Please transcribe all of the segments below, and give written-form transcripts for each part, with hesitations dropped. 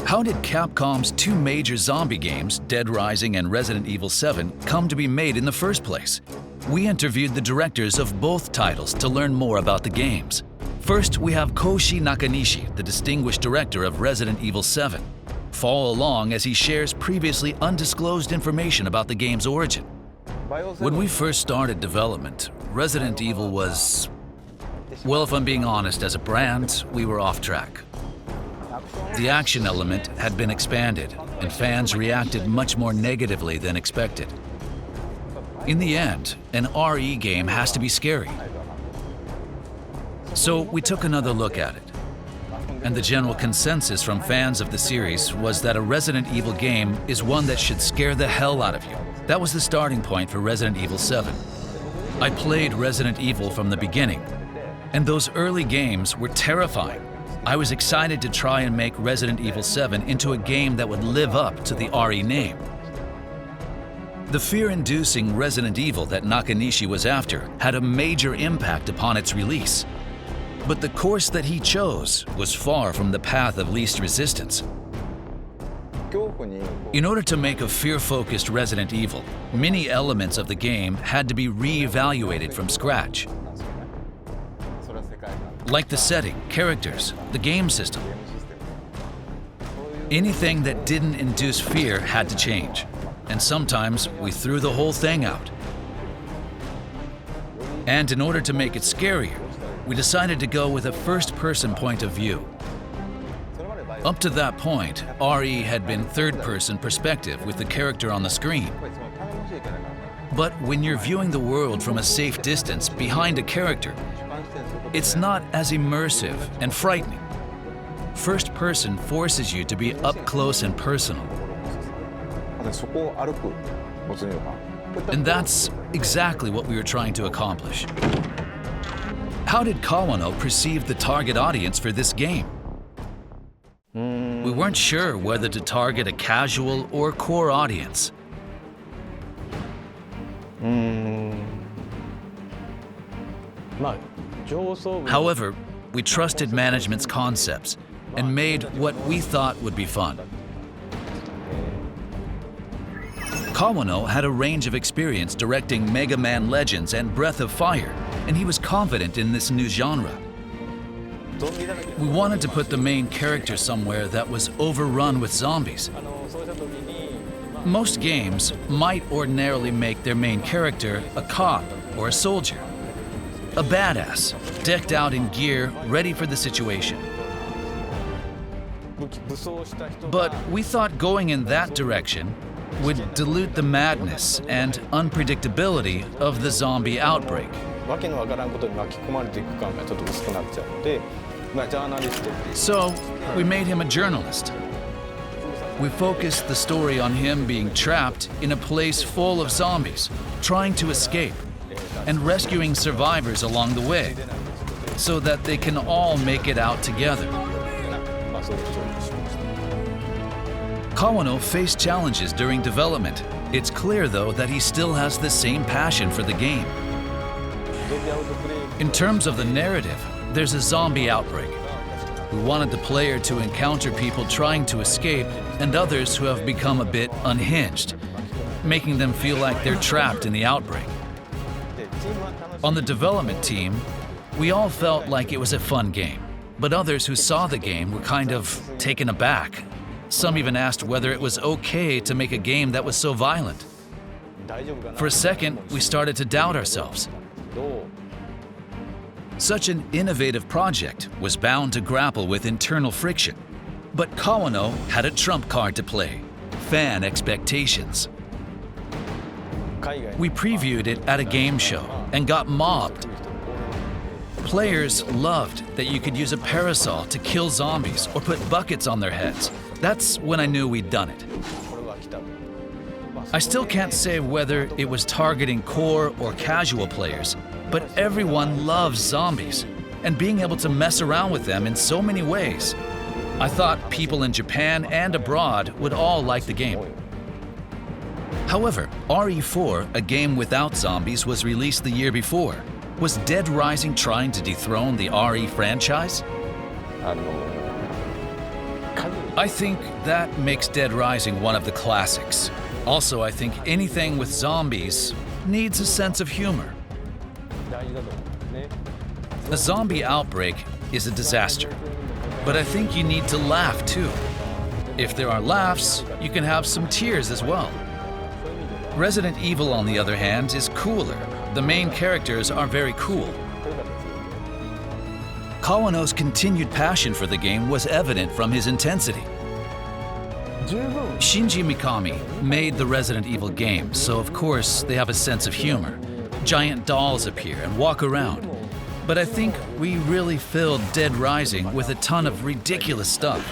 How did Capcom's two major zombie games, Dead Rising and Resident Evil 7, come to be made in the first place? We interviewed the directors of both titles to learn more about the games. First, we have Koshi Nakanishi, the distinguished director of Resident Evil 7. Follow along as he shares previously undisclosed information about the game's origin. When we first started development, Resident Evil was... well, if I'm being honest, as a brand, we were off track. The action element had been expanded, and fans reacted much more negatively than expected. In the end, an RE game has to be scary. So we took another look at it. And the general consensus from fans of the series was that a Resident Evil game is one that should scare the hell out of you. That was the starting point for Resident Evil 7. I played Resident Evil from the beginning, and those early games were terrifying. I was excited to try and make Resident Evil 7 into a game that would live up to the RE name. The fear-inducing Resident Evil that Nakanishi was after had a major impact upon its release. But the course that he chose was far from the path of least resistance. In order to make a fear-focused Resident Evil, many elements of the game had to be re-evaluated from scratch. Like the setting, characters, the game system. Anything that didn't induce fear had to change, and sometimes we threw the whole thing out. And in order to make it scarier, we decided to go with a first-person point of view. Up to that point, RE had been third-person perspective with the character on the screen. But when you're viewing the world from a safe distance behind a character, it's not as immersive and frightening. First person forces you to be up close and personal. And that's exactly what we were trying to accomplish. How did Kawano perceive the target audience for this game? We weren't sure whether to target a casual or core audience. However, we trusted management's concepts and made what we thought would be fun. Kawano had a range of experience directing Mega Man Legends and Breath of Fire, and he was confident in this new genre. We wanted to put the main character somewhere that was overrun with zombies. Most games might ordinarily make their main character a cop or a soldier. A badass, decked out in gear, ready for the situation. But we thought going in that direction would dilute the madness and unpredictability of the zombie outbreak. So, we made him a journalist. We focused the story on him being trapped in a place full of zombies, trying to escape, and rescuing survivors along the way, so that they can all make it out together. Kawano faced challenges during development. It's clear, though, that he still has the same passion for the game. In terms of the narrative, there's a zombie outbreak. We wanted the player to encounter people trying to escape and others who have become a bit unhinged, making them feel like they're trapped in the outbreak. On the development team, we all felt like it was a fun game, but others who saw the game were kind of taken aback. Some even asked whether it was okay to make a game that was so violent. For a second, we started to doubt ourselves. Such an innovative project was bound to grapple with internal friction. But Kawano had a trump card to play: fan expectations. We previewed it at a game show and got mobbed. Players loved that you could use a parasol to kill zombies or put buckets on their heads. That's when I knew we'd done it. I still can't say whether it was targeting core or casual players, but everyone loves zombies, and being able to mess around with them in so many ways. I thought people in Japan and abroad would all like the game. However, RE4, a game without zombies, was released the year before. Was Dead Rising trying to dethrone the RE franchise? I think that makes Dead Rising one of the classics. Also, I think anything with zombies needs a sense of humor. A zombie outbreak is a disaster, but I think you need to laugh too. If there are laughs, you can have some tears as well. Resident Evil, on the other hand, is cooler. The main characters are very cool. Kawano's continued passion for the game was evident from his intensity. Shinji Mikami made the Resident Evil games, so of course they have a sense of humor. Giant dolls appear and walk around. But I think we really filled Dead Rising with a ton of ridiculous stuff.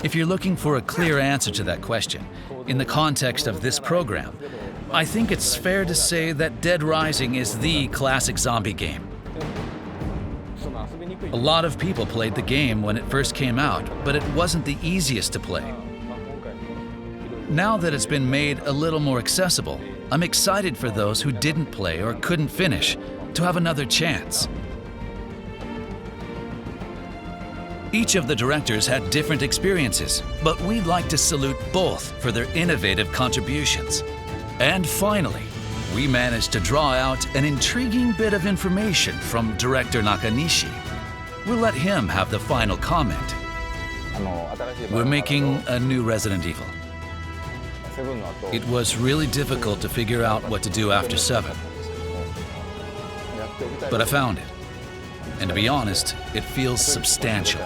If you're looking for a clear answer to that question, in the context of this program, I think it's fair to say that Dead Rising is the classic zombie game. A lot of people played the game when it first came out, but it wasn't the easiest to play. Now that it's been made a little more accessible, I'm excited for those who didn't play or couldn't finish to have another chance. Each of the directors had different experiences, but we'd like to salute both for their innovative contributions. And finally, we managed to draw out an intriguing bit of information from director Nakanishi. We'll let him have the final comment. We're making a new Resident Evil. It was really difficult to figure out what to do after 7. But I found it. And to be honest, it feels substantial.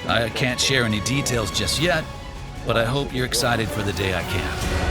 I can't share any details just yet, but I hope you're excited for the day I can.